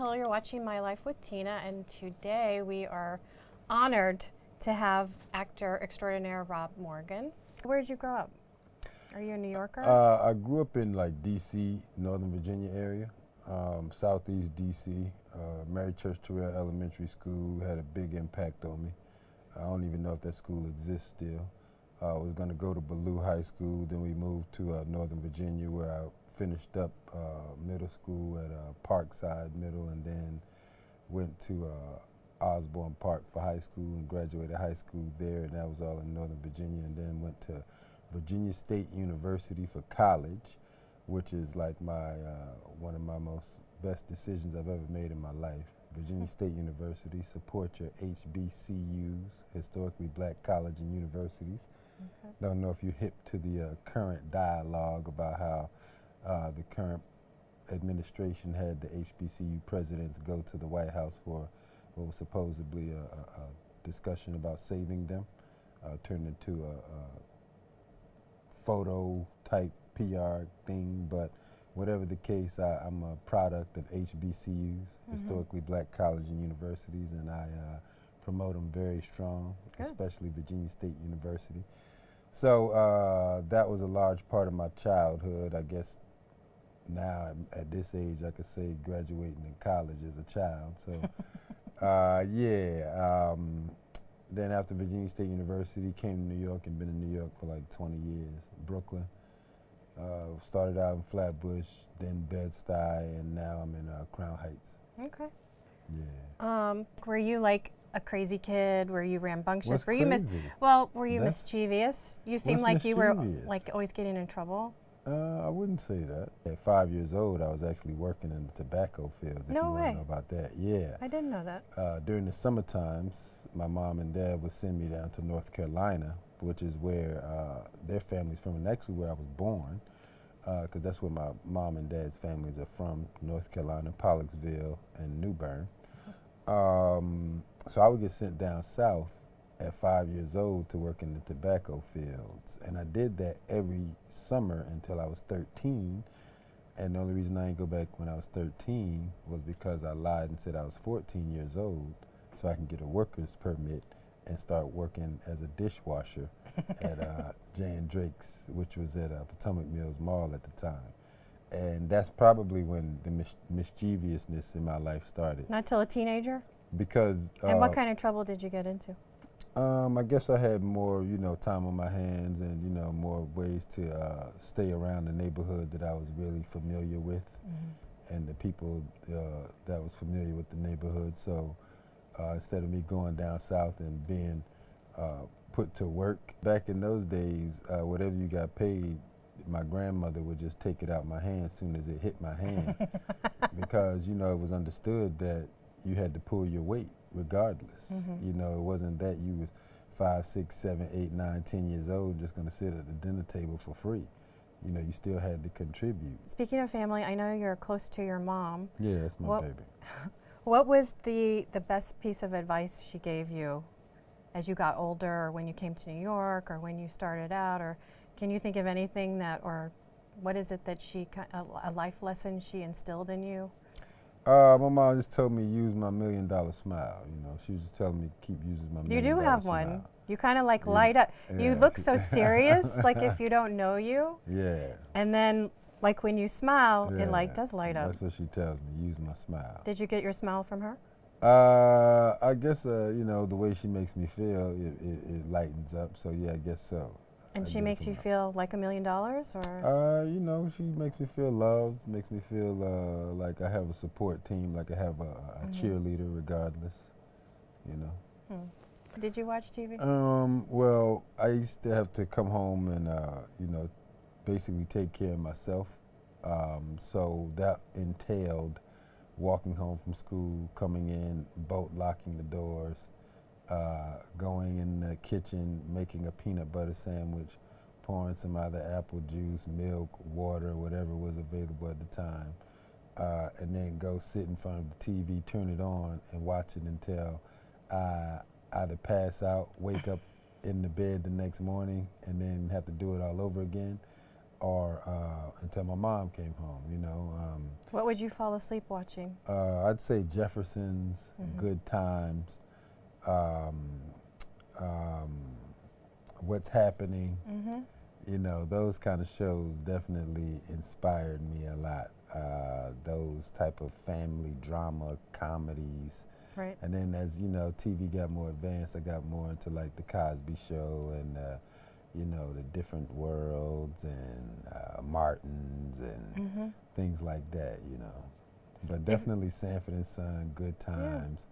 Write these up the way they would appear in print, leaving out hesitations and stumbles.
Hill. You're watching My Life with Tina, and today we are honored to have actor extraordinaire Rob Morgan. Where did you grow up? Are you a New Yorker? I grew up in like D.C., Northern Virginia area, Southeast D.C. Mary Church Terrell Elementary School had a big impact on me. I don't even know if that school exists still. I was going to go to Ballou High School, then we moved to Northern Virginia where I finished up middle school at Parkside Middle, and then went to Osborne Park for high school and graduated high school there, and that was all in Northern Virginia, and then went to Virginia State University for college, which is like my one of my most best decisions I've ever made in my life. Virginia State University, support your HBCUs, historically black college and universities. Okay. Don't know if you're hip to the current dialogue about how the current administration had the HBCU presidents go to the White House for what was supposedly a discussion about saving them, turned into a photo type PR thing, but whatever the case, I'm a product of HBCUs, historically black college and universities, and I promote them very strong, especially Virginia State University. So that was a large part of my childhood. I guess now at this age I could say graduating in college as a child. So then after Virginia State University, came to New York and been in New York for like 20 years. Brooklyn. Started out in Flatbush, then Bed-Stuy, and now I'm in Crown Heights. Okay. Yeah. Were you like a crazy kid? Were you rambunctious? What's Were you crazy? were you mischievous? You seem like you were like always getting in trouble. I wouldn't say that. At 5 years old, I was actually working in the tobacco field. If No you way. want to know about that, yeah. I didn't know that. During the summer times, my mom and dad would send me down to North Carolina, which is where their family's from, and actually where I was born, because that's where my mom and dad's families are from, North Carolina, Pollocksville, and New Bern. So I would get sent down south at 5 years old to work in the tobacco fields. And I did that every summer until I was 13. And the only reason I didn't go back when I was 13 was because I lied and said I was 14 years old so I can get a worker's permit and start working as a dishwasher at J & Drake's, which was at Potomac Mills Mall at the time. And that's probably when the mischievousness in my life started. Not till a teenager? Because And what kind of trouble did you get into? I guess I had more, time on my hands and, more ways to stay around the neighborhood that I was really familiar with, and the people that was familiar with the neighborhood. So instead of me going down south and being put to work, back in those days, whatever you got paid, my grandmother would just take it out my hand as soon as it hit my hand because, it was understood that you had to pull your weight regardless. It wasn't that you was 5, 6, 7, 8, 9, 10 years old just going to sit at the dinner table for free. You still had to contribute. Speaking of family, I know you're close to your mom. Yeah, that's my baby. What was the best piece of advice she gave you as you got older, or when you came to New York, or when you started out, or can you think of anything or what is it that a life lesson she instilled in you? My mom just told me use my $1 million smile. She was just telling me keep using my $1 million You do have smile. one. You kind of like light up. Yeah. You look so serious, like if you don't know you. Yeah. And then, like when you smile, it like does light up. That's what she tells me. Use my smile. Did you get your smile from her? I guess the way she makes me feel, it lightens up. So yeah, I guess so. And she makes you feel like $1 million, or? She makes me feel loved, makes me feel like I have a support team, like I have a cheerleader regardless, Did you watch TV? Well, I used to have to come home and, basically take care of myself. So that entailed walking home from school, coming in, bolt locking the doors, going in the kitchen, making a peanut butter sandwich, pouring some either apple juice, milk, water, whatever was available at the time, and then go sit in front of the TV, turn it on, and watch it until I either pass out, wake up in the bed the next morning, and then have to do it all over again, or until my mom came home. You know, What would you fall asleep watching? I'd say Jefferson's, Good Times, um, um, What's Happening. You know, those kind of shows definitely inspired me a lot. Those type of family drama comedies. Right. And then as, you know, TV got more advanced, I got more into like the Cosby Show and, you know, the different worlds and Martins and things like that, you know. But definitely Sanford and Son, Good Times,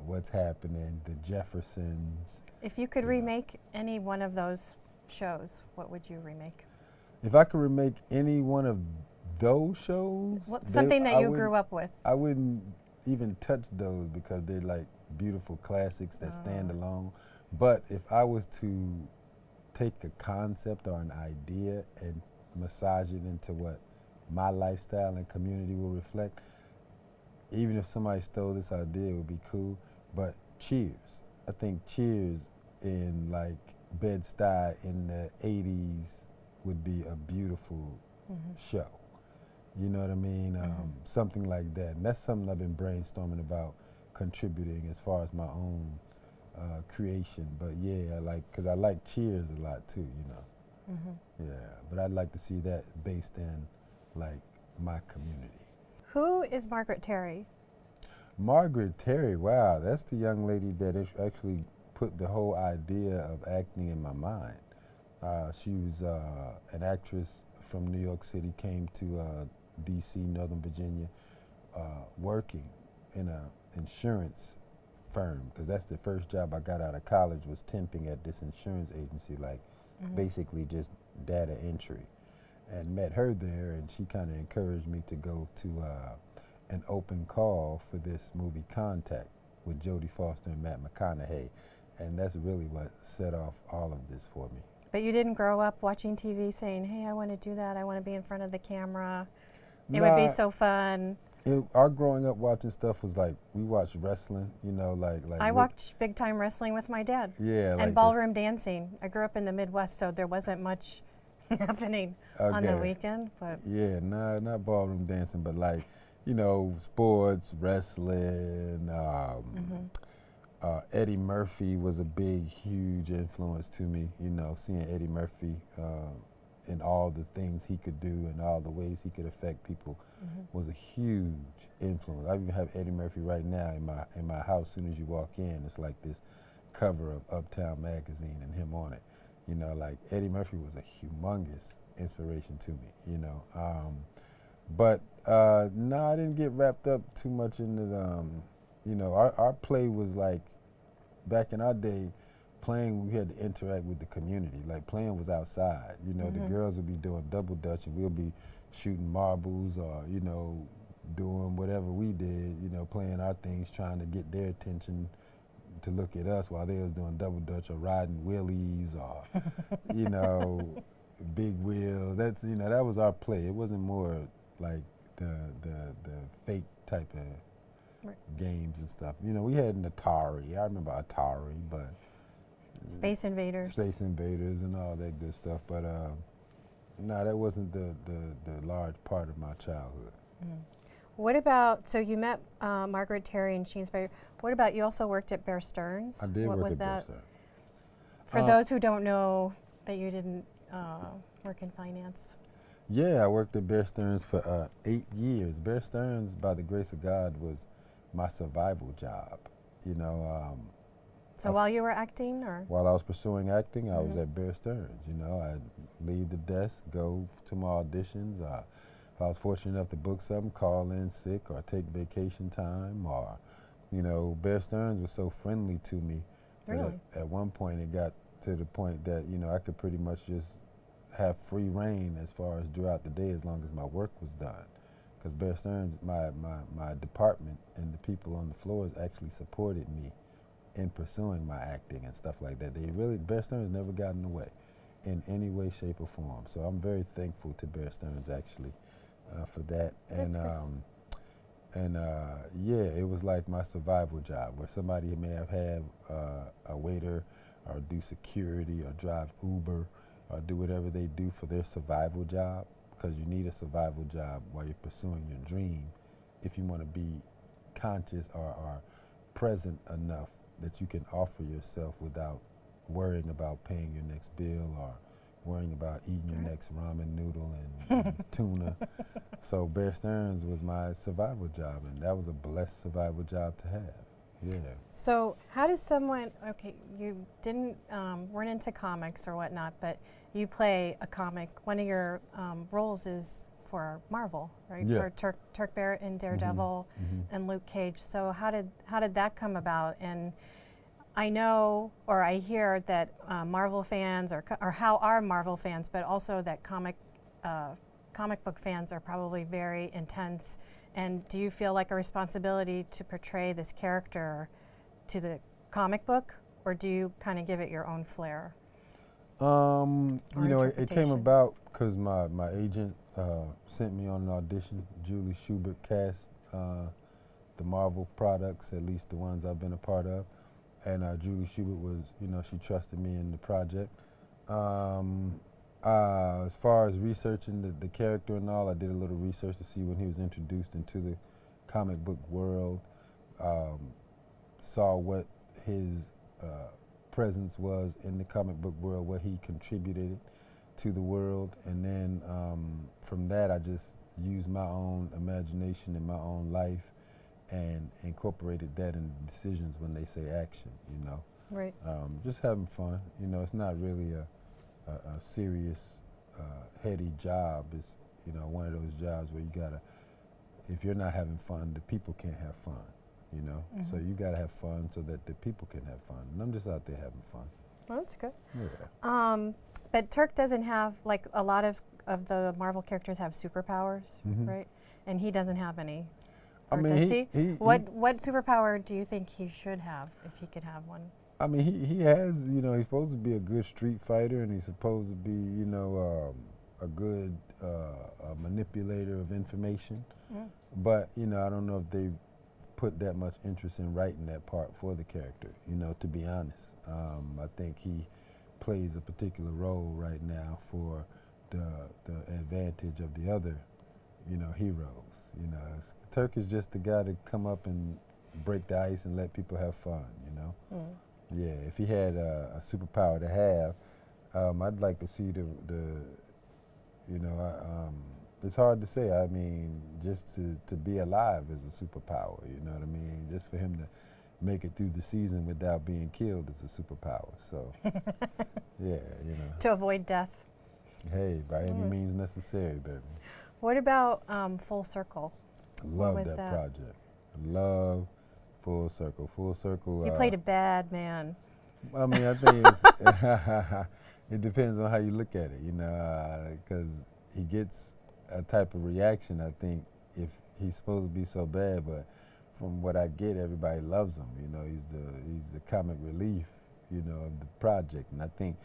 What's Happening, the Jeffersons. If you could Yeah. remake any one of those shows, what would you remake? If I could remake any one of those shows, Something that you grew up with. I wouldn't even touch those because they're like beautiful classics that stand alone. But if I was to take a concept or an idea and massage it into what my lifestyle and community will reflect, even if somebody stole this idea, it would be cool. But Cheers. I think Cheers in like Bed-Stuy in the 80s would be a beautiful show. You know what I mean? Something like that. And that's something I've been brainstorming about contributing as far as my own creation. But yeah, because I like Cheers a lot too, you know. Yeah, but I'd like to see that based in like my community. Who is Margaret Terry? Margaret Terry, wow, that's the young lady that actually put the whole idea of acting in my mind. She was an actress from New York City, came to D.C., Northern Virginia, working in an insurance firm, because that's the first job I got out of college, was temping at this insurance agency, like basically just data entry. And met her there, and she kind of encouraged me to go to an open call for this movie Contact with Jodie Foster and Matt McConaughey. And that's really what set off all of this for me. But you didn't grow up watching TV saying, hey, I want to do that. I want to be in front of the camera. It would be so fun. Our growing up watching stuff was like, we watched wrestling, you know, like I watched big time wrestling with my dad. Yeah. And ballroom dancing. I grew up in the Midwest, so there wasn't much happening on the weekend. But yeah, not ballroom dancing, but like, you know, sports, wrestling. Eddie Murphy was a big, huge influence to me. You know, seeing Eddie Murphy and all the things he could do and all the ways he could affect people was a huge influence. I even have Eddie Murphy right now in my house. As soon as you walk in, it's like this cover of Uptown Magazine and him on it. You know, like Eddie Murphy was a humongous inspiration to me. You know, but no, I didn't get wrapped up too much into the. You know, our play was like, back in our day, playing, we had to interact with the community. Like, playing was outside. You know, the girls would be doing double dutch and we'll be shooting marbles or, you know, doing whatever we did, you know, playing our things, trying to get their attention to look at us while they was doing double dutch or riding wheelies or, you know, big wheel. That's, you know, that was our play. It wasn't more like the fake type of games and stuff. You know, we had an Atari. I remember Atari, but Space Invaders. Space Invaders and all that good stuff. But no, that wasn't the large part of my childhood. What about, so you met Margaret Terry and she inspired, what about, you also worked at Bear Stearns? I did what work was at Bear that? Stearns. For those who don't know that you didn't work in finance. Yeah, I worked at Bear Stearns for 8 years. Bear Stearns, by the grace of God, was my survival job. You know, So while you were acting, or? while I was pursuing acting, I was at Bear Stearns. You know, I'd leave the desk, go to my auditions. If I was fortunate enough to book something, call in sick or take vacation time, or, you know, Bear Stearns was so friendly to me. Really? That at one point it got to the point that, you know, I could pretty much just have free reign as far as throughout the day as long as my work was done. Because Bear Stearns, my department and the people on the floors actually supported me in pursuing my acting and stuff like that. Bear Stearns never got in the way in any way, shape, or form. So I'm very thankful to Bear Stearns actually for that. Yeah, it was like my survival job, where somebody may have had a waiter or do security or drive Uber, or do whatever they do for their survival job, because you need a survival job while you're pursuing your dream if you want to be conscious or present enough that you can offer yourself without worrying about paying your next bill or worrying about eating your next ramen noodle and tuna. So Bear Stearns was my survival job, and that was a blessed survival job to have. Yeah. So how does someone, okay, you didn't, weren't into comics or whatnot, but you play a comic. One of your roles is for Marvel, right? Yeah. For Turk Barrett in Daredevil and Luke Cage. So how did that come about? And I know, or I hear that Marvel fans, or how are Marvel fans, but also that comic book fans are probably very intense. And do you feel like a responsibility to portray this character to the comic book, or do you kind of give it your own flair? You know, it came interpretation? about because my agent sent me on an audition. Julie Schubert cast the Marvel products, at least the ones I've been a part of. And Julie Schubert was, you know, she trusted me in the project. As far as researching the character and all, I did a little research to see when he was introduced into the comic book world, saw what his presence was in the comic book world, what he contributed to the world, and then from that I just used my own imagination and my own life and incorporated that in decisions when they say action, you know. Right. Just having fun, you know. It's not really a serious, heady job. It's, you know, one of those jobs where you gotta, if you're not having fun, the people can't have fun, you know. So you gotta have fun so that the people can have fun. And I'm just out there having fun. Well, that's good. Yeah. But Turk doesn't have, like a lot of the Marvel characters have superpowers, right? And he doesn't have any. I Or mean, does he- he? What superpower do you think he should have if he could have one? I mean, he has, you know, he's supposed to be a good street fighter, and he's supposed to be, you know, a good manipulator of information. But, you know, I don't know if they put that much interest in writing that part for the character, you know, to be honest. I think he plays a particular role right now for the advantage of the other, you know, heroes. You know, Turk is just the guy to come up and break the ice and let people have fun, you know. Yeah, if he had a superpower to have, I'd like to see the you know, it's hard to say. I mean, just to be alive is a superpower, you know what I mean? Just for him to make it through the season without being killed is a superpower. So, yeah, you know. To avoid death. Hey, by any means necessary, baby. What about Full Circle? Love was that that? project. Love Full Circle. Full Circle. You played a bad man. I mean, I think it's it depends on how you look at it, you know, because he gets a type of reaction, I think, if he's supposed to be so bad, but from what I get, everybody loves him. You know, he's the comic relief, you know, of the project, and I think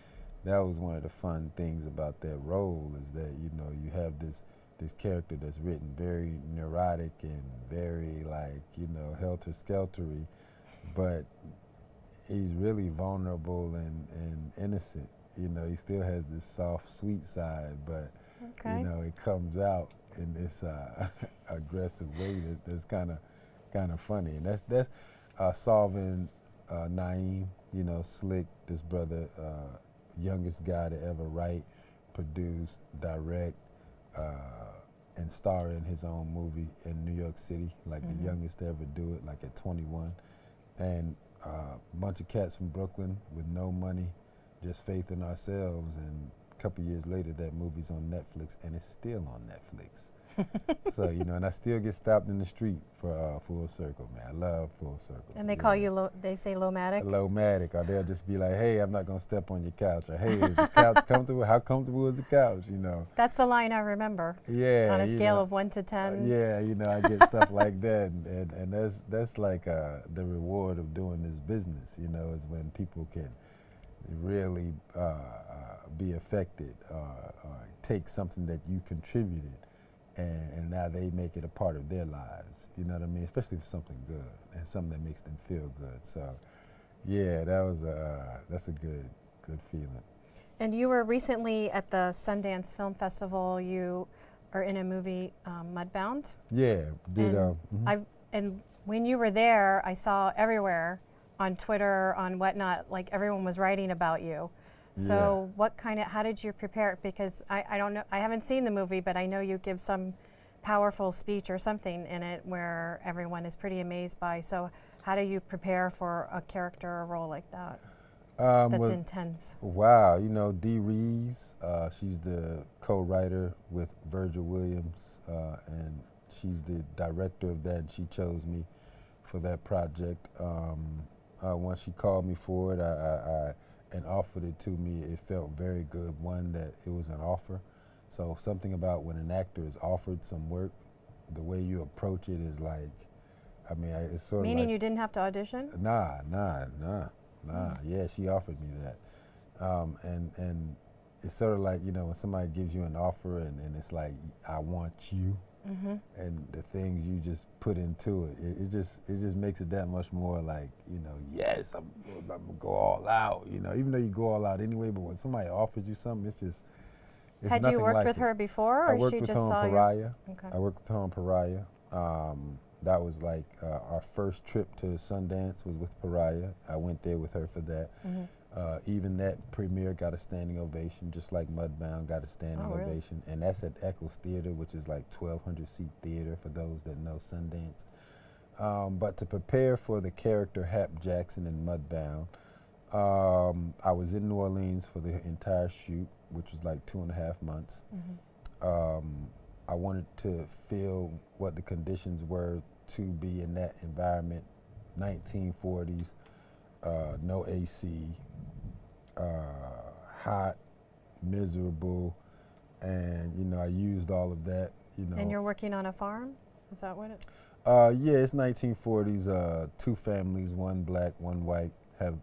that was one of the fun things about that role is that, you know, you have this character that's written very neurotic and very, like, you know, helter-skeltery, but he's really vulnerable and innocent. You know, he still has this soft, sweet side, but, Okay. you know, it comes out in this aggressive way that's kind of funny. And that's solving Naeem, you know, Slick, this brother, youngest guy to ever write, produce, direct, and star in his own movie in New York City, like the youngest to ever do it, like at 21. And a bunch of cats from Brooklyn with no money, just faith in ourselves. And a couple years later, that movie's on Netflix, and it's still on Netflix. So, you know, and I still get stopped in the street for Full Circle, man. I love Full Circle. And they call you, they say Lomatic? Lomatic, or they'll just be like, hey, I'm not going to step on your couch, or hey, is the couch comfortable? How comfortable is the couch, you know? That's the line I remember. Yeah. On a you scale know, of 1 to 10. yeah, you know, I get stuff like that, and that's like the reward of doing this business, you know, is when people can really be affected or take something that you contributed, and now they make it a part of their lives, you know what I mean? Especially for something good and something that makes them feel good. So, yeah, that's a good feeling. And you were recently at the Sundance Film Festival. You are in a movie, Mudbound. Yeah, did And mhm. and when you were there, I saw everywhere on Twitter, on whatnot, like everyone was writing about you. So how did you prepare? Because I don't know, I haven't seen the movie, but I know you give some powerful speech or something in it where everyone is pretty amazed by. So how do you prepare for a character or a role like that? That's Well, intense. wow, you know, Dee Rees, she's the co-writer with Virgil Williams, and she's the director of that, and she chose me for that project. Once she called me for it, and offered it to me, it felt very good. One, that it was an offer. So something about when an actor is offered some work, the way you approach it is like, I mean, it's sort of Meaning like, you didn't have to audition? Nah. Yeah, she offered me that. And it's sort of like, you know, when somebody gives you an offer and it's like, I want you, and the things you just put into it just makes it that much more like, you know, yes, I'm gonna go all out, you know, even though you go all out anyway, but when somebody offers you something, it's Had you nothing worked like with it. her before, I or worked she with just her on saw you? Pariah. Okay. I worked with her on Pariah. That was like our first trip to Sundance was with Pariah. I went there with her for that. Even that premiere got a standing ovation, just like Mudbound got a standing Oh, really? ovation. And that's at Eccles Theater, which is like 1,200 seat theater for those that know Sundance. But to prepare for the character Hap Jackson in Mudbound, I was in New Orleans for the entire shoot, which was like 2.5 months. I wanted to feel what the conditions were to be in that environment, 1940s, no AC, hot, miserable, and you know I used all of that. You know. And you're working on a farm? Is that what it? Yeah, it's 1940s. Two families, one black, one white, have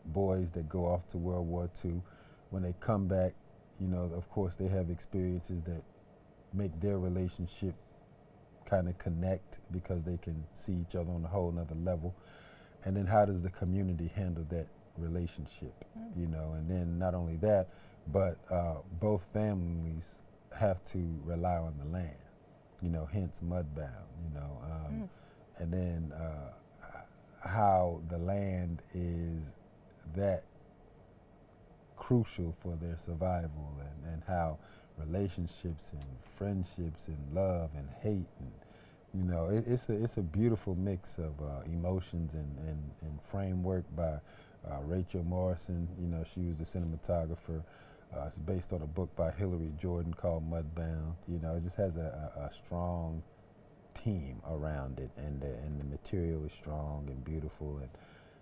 boys that go off to World War II. When they come back, you know, of course, they have experiences that make their relationship kind of connect because they can see each other on a whole nother level. And then how does the community handle that relationship, you know? And then not only that, but both families have to rely on the land, you know, hence Mudbound, you know. And then how the land is that crucial for their survival, and how relationships and friendships and love and hate, and you know, it's a beautiful mix of emotions and framework by Rachel Morrison. You know, she was the cinematographer. It's based on a book by Hillary Jordan called Mudbound. You know, it just has a strong team around it, and the material is strong and beautiful, and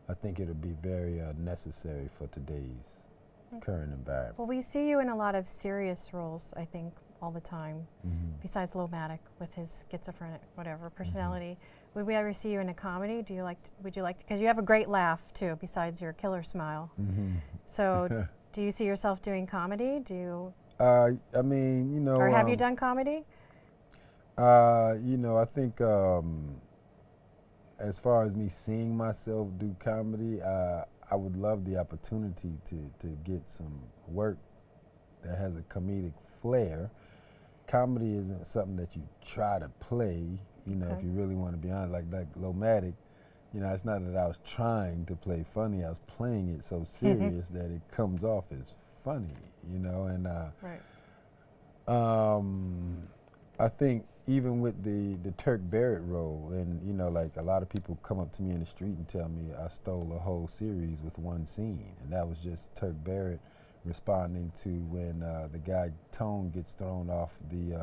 I think it'll be very necessary for today's current environment. Well, we see you in a lot of serious roles, I think, all the time, besides Lomatic with his schizophrenic, whatever, personality. Would we ever see you in a comedy? Would you like to, because you have a great laugh, too, besides your killer smile. So do you see yourself doing comedy? I mean, you know. Or have you done comedy? You know, I think as far as me seeing myself do comedy, I would love the opportunity to get some work that has a comedic flair. Comedy isn't something that you try to play, you know, if you really want to be honest. Like Lomatic, you know, it's not that I was trying to play funny, I was playing it so serious that it comes off as funny, you know, and I think even with the Turk Barrett role, and you know, like a lot of people come up to me in the street and tell me I stole a whole series with one scene, and that was just Turk Barrett responding to when the guy Tone gets thrown off the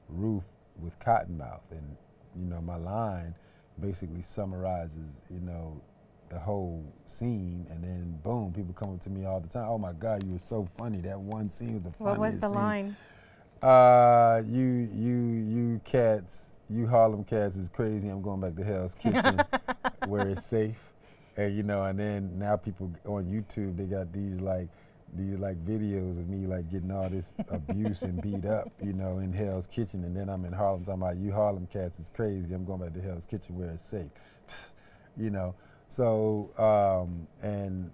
roof with Cottonmouth, and you know, my line basically summarizes, you know, the whole scene, and then boom, people come up to me all the time. Oh my God, you were so funny. That one scene was the funniest. What was the line? You cats, you Harlem cats is crazy. I'm going back to Hell's Kitchen where it's safe. And you know, and then now people on YouTube, they got these videos of me like getting all this abuse and beat up, you know, in Hell's Kitchen, and then I'm in Harlem talking about you Harlem cats is crazy. I'm going back to Hell's Kitchen where it's safe. You know. So and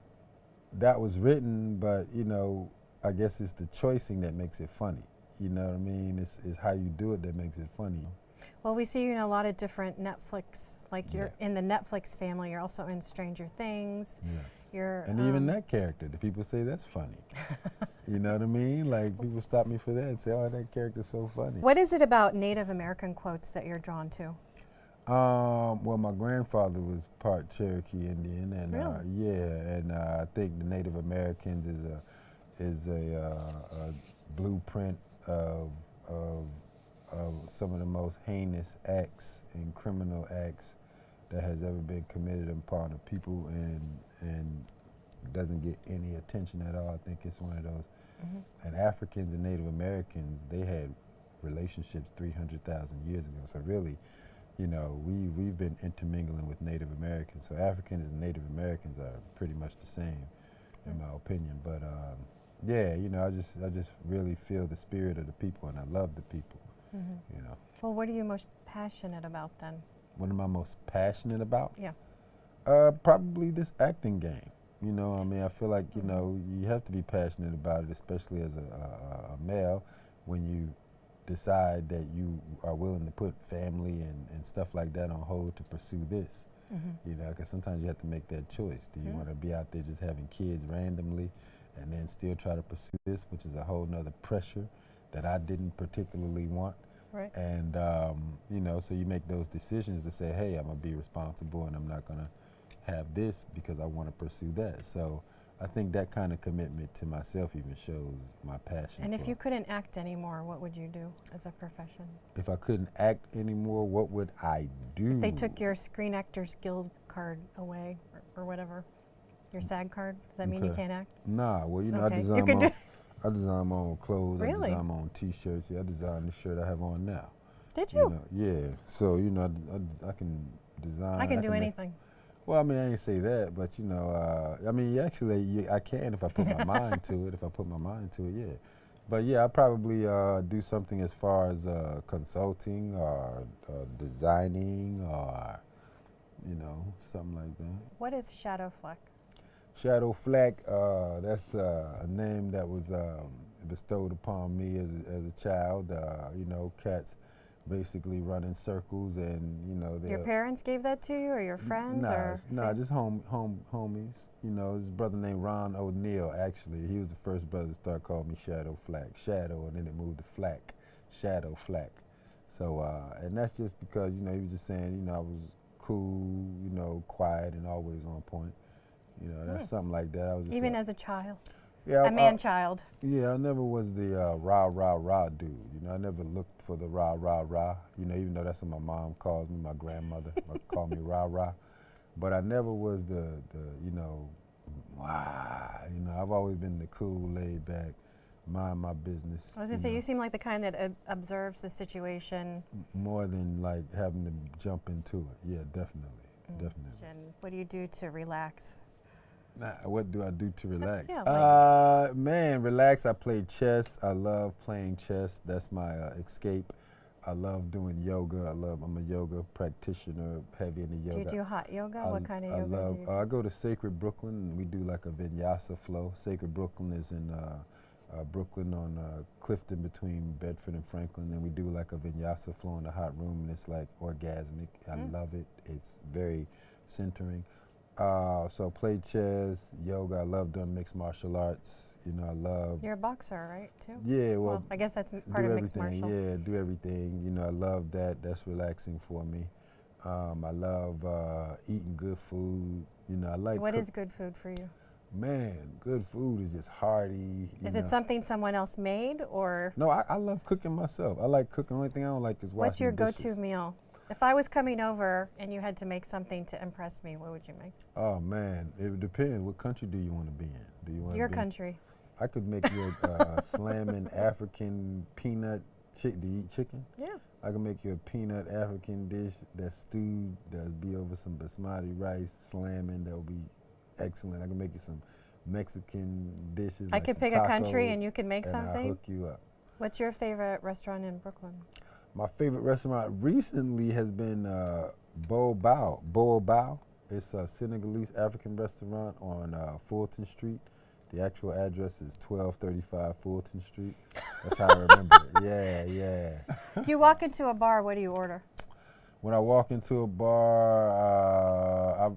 that was written, but you know, I guess it's the choicing that makes it funny. You know what I mean? It's how you do it that makes it funny. Well, we see you in a lot of different Netflix, like you're Yeah. in the Netflix family, you're also in Stranger Things. Yeah. You're, And even that character, the people say that's funny. You know what I mean? Like people stop me for that and say, "Oh, that character's so funny." What is it about Native American quotes that you're drawn to? Well, my grandfather was part Cherokee Indian, and Really? I think the Native Americans is a blueprint of some of the most heinous acts and criminal acts that has ever been committed upon a people, and doesn't get any attention at all. I think it's one of those. And Africans and Native Americans, they had relationships 300,000 years ago. So really, you know, we've been intermingling with Native Americans. So Africans and Native Americans are pretty much the same, in my opinion. But yeah, you know, I just really feel the spirit of the people, and I love the people. You know, Well, what are you most passionate about then? what am I most passionate about? Yeah. Probably this acting game. You know, I mean, I feel like, you know, you have to be passionate about it, especially as a male, when you decide that you are willing to put family and stuff like that on hold to pursue this. You know, because sometimes you have to make that choice. Do you want to be out there just having kids randomly and then still try to pursue this, which is a whole nother pressure that I didn't particularly want. Right. And, you know, so you make those decisions to say, hey, I'm going to be responsible and I'm not going to have this because I want to pursue that. So I think that kind of commitment to myself even shows my passion. And if for you it. couldn't act anymore, what would you do as a profession? If I couldn't act anymore, what would I do? If they took your Screen Actors Guild card away or whatever, your SAG card, does that mean you Okay. can't act? Nah, well, you know, Okay. I You design can my do- I design my own clothes. Really? I design my own T-shirts. Yeah, I designed the shirt I have on now. Did You you? know, yeah. So you know, I can design. I can do make- anything. Well, I mean, I ain't say that, but you know, I mean, actually, I can if I put my mind to it. If I put my mind to it, yeah. But yeah, I probably do something as far as consulting or designing or you know, something like that. What is Shadow Fleck? Shadow Flack, that's a name that was bestowed upon me as a child. You know, cats basically run in circles, and you know, Your they're parents gave that to you, or your friends? Nah, just homies. You know, his brother named Ron O'Neill. Actually, he was the first brother to start calling me Shadow Flack. Shadow, and then it moved to Flack. Shadow Flack. So, and that's just because you know he was just saying, you know, I was cool, you know, quiet, and always on point. You know, that's something like that. I was just Even as a child, yeah, a man-child. yeah, I never was the rah dude. You know, I never looked for the rah. You know, even though that's what my mom calls me, my grandmother called me rah. But I never was the you know, wah. You know, I've always been the cool, laid back, mind my business. I was gonna say, you seem like the kind that observes the situation. More than like having to jump into it. Yeah, definitely. And what do you do to relax? Nah, what do I do to relax? Yeah, Man, relax. I play chess. I love playing chess. That's my escape. I love doing yoga. I'm a yoga practitioner, heavy into yoga. Do you do hot yoga? What kind of yoga do you do? I go to Sacred Brooklyn, and we do like a vinyasa flow. Sacred Brooklyn is in Brooklyn on Clifton between Bedford and Franklin, and we do like a vinyasa flow in the hot room, and it's like orgasmic. I love it. It's very centering. So play chess, yoga. I love doing mixed martial arts. You know, I love. You're a boxer, right? Too. Yeah, Well, I guess that's part do of mixed everything. martial. Yeah, do everything. You know, I love that. That's relaxing for me. I love eating good food. You know, I like. What is good food for you? Man, good food is just hearty. Is it something someone else made, or No, I love cooking myself. I like cooking. The only thing I don't like is washing what's your dishes. go-to meal? If I was coming over and you had to make something to impress me, what would you make? Oh man, it would depend. What country do you want to be in? Do you want Your to be country. I could make you a slamming African peanut chick. Do you eat chicken? Yeah. I can make you a peanut African dish that's stewed. That'll be over some basmati rice, slamming. That'll be excellent. I can make you some Mexican dishes. I like could some pick a country tacos, and you could make and I'll something. hook you up. What's your favorite restaurant in Brooklyn? My favorite restaurant recently has been Bo Bao. Bo Bao. It's a Senegalese African restaurant on Fulton Street. The actual address is 1235 Fulton Street. That's how I remember it. Yeah. If you walk into a bar, what do you order? When I walk into a bar,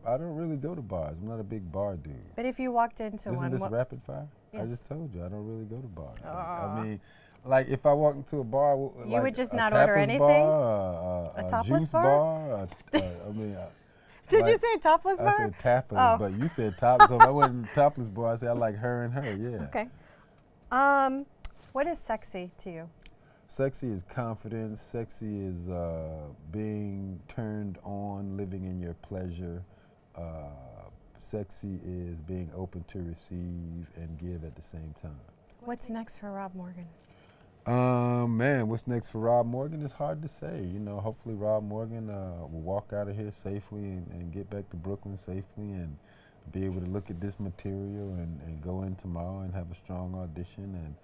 I don't really go to bars. I'm not a big bar dude. But if you walked into Isn't one, this what, rapid fire? I Yes. just told you I don't really go to bars. Ah. I mean, like if I walk into a bar, like would just a not order tapas anything? Bar, A a topless juice bar? I mean, did you like, say topless I bar? said tapas, Oh. but you said topless. So if I wasn't topless bar, I said I like her and her. Yeah. Okay. What is sexy to you? Sexy is confidence. Sexy is being turned on, living in your pleasure. Sexy is being open to receive and give at the same time. What's next for Rob Morgan? Man, what's next for Rob Morgan? It's hard to say. You know, hopefully Rob Morgan will walk out of here safely and get back to Brooklyn safely and be able to look at this material and go in tomorrow and have a strong audition and,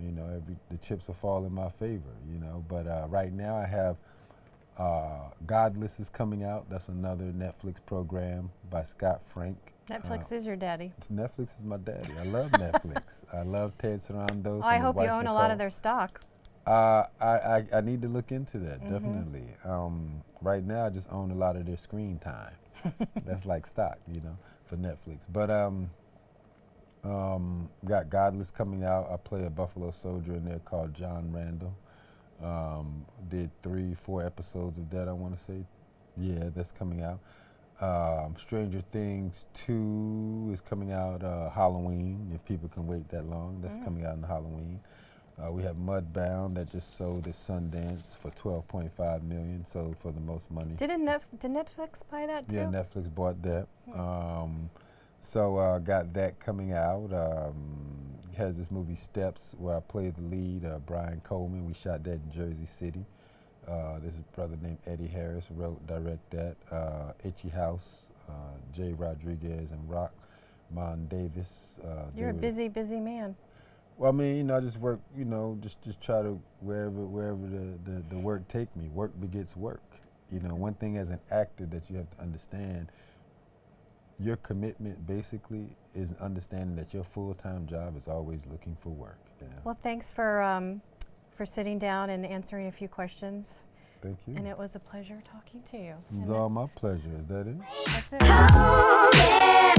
you know, the chips will fall in my favor, you know. But right now I have Godless is coming out. That's another Netflix program by Scott Frank. Netflix is your daddy. Netflix is my daddy. I love Netflix. I love Ted Sarandos. Oh, I hope you own a lot of their stock. I need to look into that, Mm-hmm. definitely. Right now, I just own a lot of their screen time. That's like stock, you know, for Netflix. But got Godless coming out. I play a Buffalo Soldier in there called John Randall. Did 3-4 episodes of that, I want to say. Yeah, that's coming out. Stranger Things 2 is coming out Halloween, if people can wait that long. That's coming out in Halloween. We have Mudbound that just sold at Sundance for $12.5 million, sold for the most money. Did Netflix buy that too? Yeah, Netflix bought that. So got that coming out. Has this movie Steps where I played the lead, Brian Coleman. We shot that in Jersey City. There's a brother named Eddie Harris wrote, direct that. Itchy House, Jay Rodriguez and Rock Mon Davis. You're a busy man. Well, I mean, you know, I just work, you know, just try to wherever the work take me. Work begets work. You know, one thing as an actor that you have to understand, your commitment basically is understanding that your full-time job is always looking for work. Yeah. Well, thanks for sitting down and answering a few questions. Thank you. And it was a pleasure talking to you. It's And all my pleasure. Is that it? That's it. Oh yeah,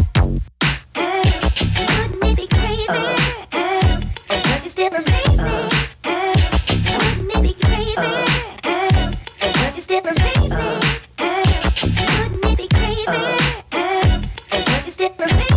wouldn't it be crazy? Don't you still amaze me? Wouldn't it be crazy? Don't you still amaze me? Wouldn't it be crazy? Don't you still amaze me?